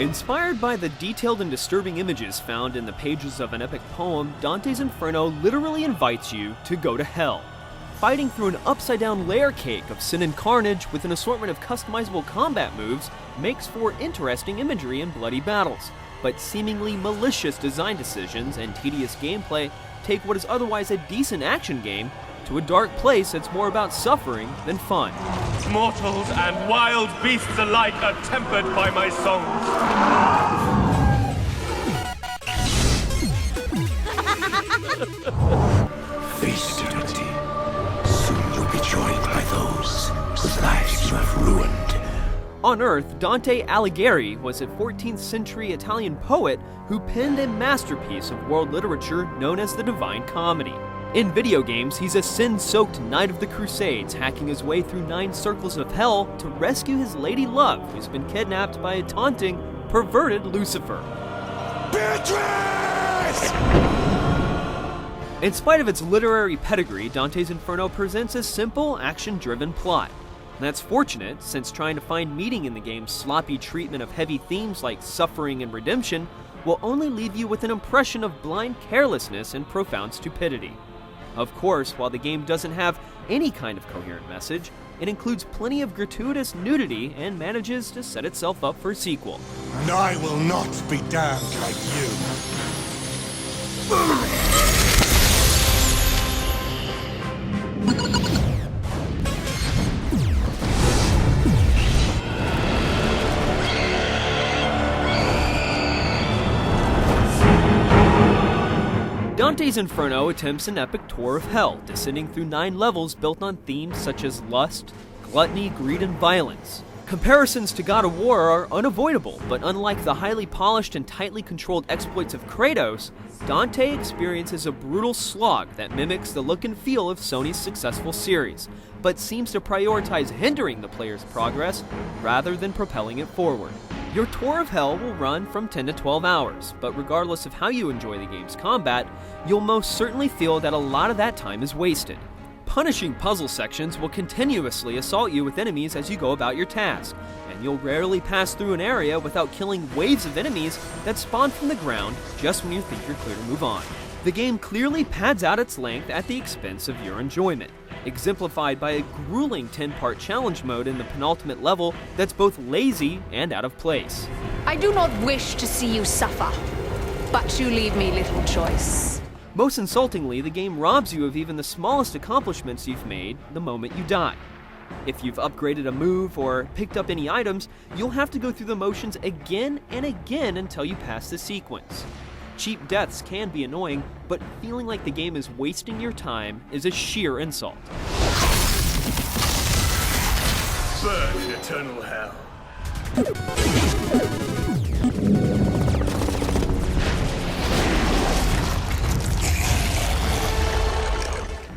Inspired by the detailed and disturbing images found in the pages of an epic poem, Dante's Inferno literally invites you to go to hell. Fighting through an upside-down layer cake of sin and carnage with an assortment of customizable combat moves makes for interesting imagery and bloody battles, but seemingly malicious design decisions and tedious gameplay take what is otherwise a decent action game to a dark place that's more about suffering than fun. Mortals and wild beasts alike are tempered by my songs. Face eternity. Soon you'll be joined by those whose lives you have ruined. On Earth, Dante Alighieri was a 14th century Italian poet who penned a masterpiece of world literature known as the Divine Comedy. In video games, he's a sin-soaked knight of the Crusades, hacking his way through 9 circles of hell to rescue his lady love, who's been kidnapped by a taunting, perverted Lucifer. Beatrice! In spite of its literary pedigree, Dante's Inferno presents a simple, action-driven plot. And that's fortunate, since trying to find meaning in the game's sloppy treatment of heavy themes like suffering and redemption will only leave you with an impression of blind carelessness and profound stupidity. Of course, while the game doesn't have any kind of coherent message, it includes plenty of gratuitous nudity and manages to set itself up for a sequel. And I will not be damned like you. Dante's Inferno attempts an epic tour of hell, descending through 9 levels built on themes such as lust, gluttony, greed, and violence. Comparisons to God of War are unavoidable, but unlike the highly polished and tightly controlled exploits of Kratos, Dante experiences a brutal slog that mimics the look and feel of Sony's successful series, but seems to prioritize hindering the player's progress rather than propelling it forward. Your tour of hell will run from 10 to 12 hours, but regardless of how you enjoy the game's combat, you'll most certainly feel that a lot of that time is wasted. Punishing puzzle sections will continuously assault you with enemies as you go about your task, and you'll rarely pass through an area without killing waves of enemies that spawn from the ground just when you think you're clear to move on. The game clearly pads out its length at the expense of your enjoyment, exemplified by a grueling 10-part challenge mode in the penultimate level that's both lazy and out of place. I do not wish to see you suffer, but you leave me little choice. Most insultingly, the game robs you of even the smallest accomplishments you've made the moment you die. If you've upgraded a move or picked up any items, you'll have to go through the motions again and again until you pass the sequence. Cheap deaths can be annoying, but feeling like the game is wasting your time is a sheer insult. Burn in eternal hell.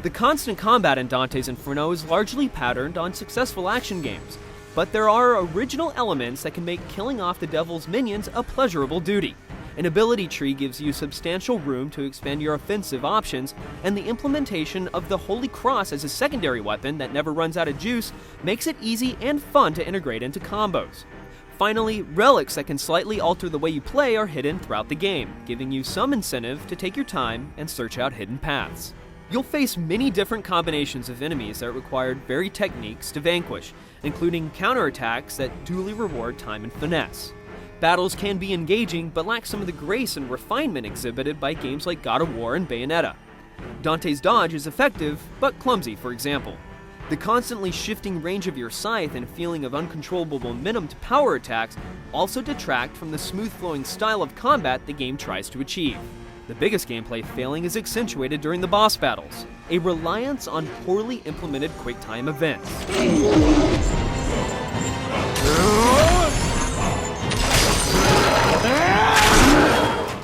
The constant combat in Dante's Inferno is largely patterned on successful action games, but there are original elements that can make killing off the devil's minions a pleasurable duty. An ability tree gives you substantial room to expand your offensive options, and the implementation of the Holy Cross as a secondary weapon that never runs out of juice makes it easy and fun to integrate into combos. Finally, relics that can slightly alter the way you play are hidden throughout the game, giving you some incentive to take your time and search out hidden paths. You'll face many different combinations of enemies that require varied techniques to vanquish, including counterattacks that duly reward time and finesse. Battles can be engaging, but lack some of the grace and refinement exhibited by games like God of War and Bayonetta. Dante's dodge is effective, but clumsy, for example. The constantly shifting range of your scythe and feeling of uncontrollable momentum to power attacks also detract from the smooth-flowing style of combat the game tries to achieve. The biggest gameplay failing is accentuated during the boss battles, a reliance on poorly implemented quick-time events.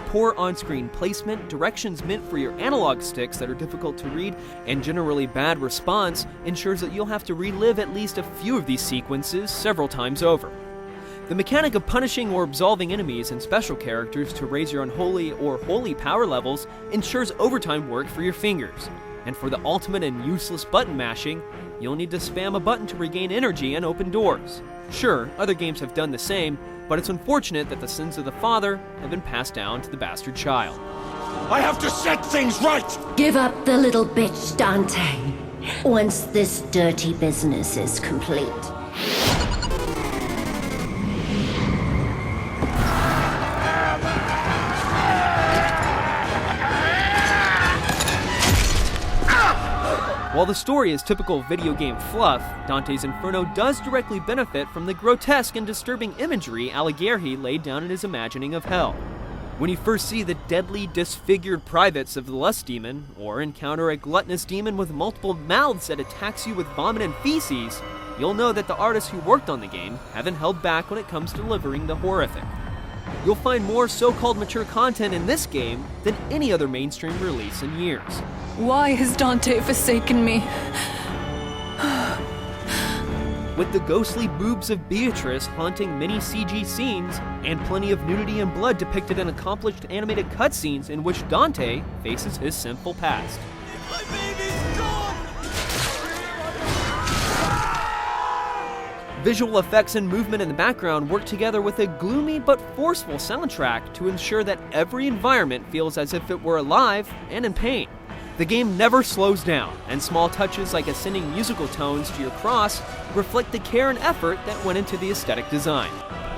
Poor on-screen placement, directions meant for your analog sticks that are difficult to read, and generally bad response ensures that you'll have to relive at least a few of these sequences several times over. The mechanic of punishing or absolving enemies and special characters to raise your unholy or holy power levels ensures overtime work for your fingers. And for the ultimate and useless button mashing, you'll need to spam a button to regain energy and open doors. Sure, other games have done the same, but it's unfortunate that the sins of the father have been passed down to the bastard child. I have to set things right! Give up the little bitch, Dante. Once this dirty business is complete. While the story is typical video game fluff, Dante's Inferno does directly benefit from the grotesque and disturbing imagery Alighieri laid down in his imagining of hell. When you first see the deadly, disfigured privates of the lust demon, or encounter a gluttonous demon with multiple mouths that attacks you with vomit and feces, you'll know that the artists who worked on the game haven't held back when it comes to delivering the horrific. You'll find more so-called mature content in this game than any other mainstream release in years. Why has Dante forsaken me? With the ghostly boobs of Beatrice haunting many CG scenes, and plenty of nudity and blood depicted in accomplished animated cutscenes in which Dante faces his sinful past. My baby's gone! Visual effects and movement in the background work together with a gloomy but forceful soundtrack to ensure that every environment feels as if it were alive and in pain. The game never slows down, and small touches like ascending musical tones to your cross reflect the care and effort that went into the aesthetic design.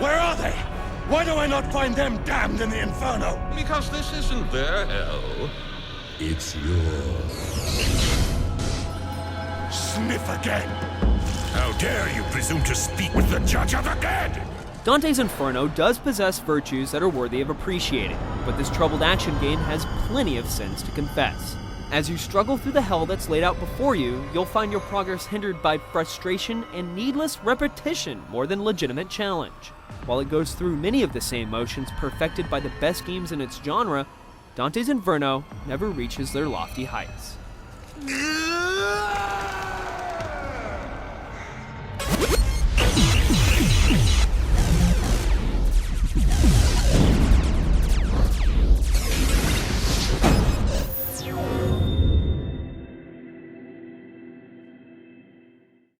Where are they? Why do I not find them damned in the Inferno? Because this isn't their hell. It's yours. Sniff again! How dare you presume to speak with the Judge of the Dead? Dante's Inferno does possess virtues that are worthy of appreciating, but this troubled action game has plenty of sins to confess. As you struggle through the hell that's laid out before you, you'll find your progress hindered by frustration and needless repetition more than legitimate challenge. While it goes through many of the same motions perfected by the best games in its genre, Dante's Inferno never reaches their lofty heights.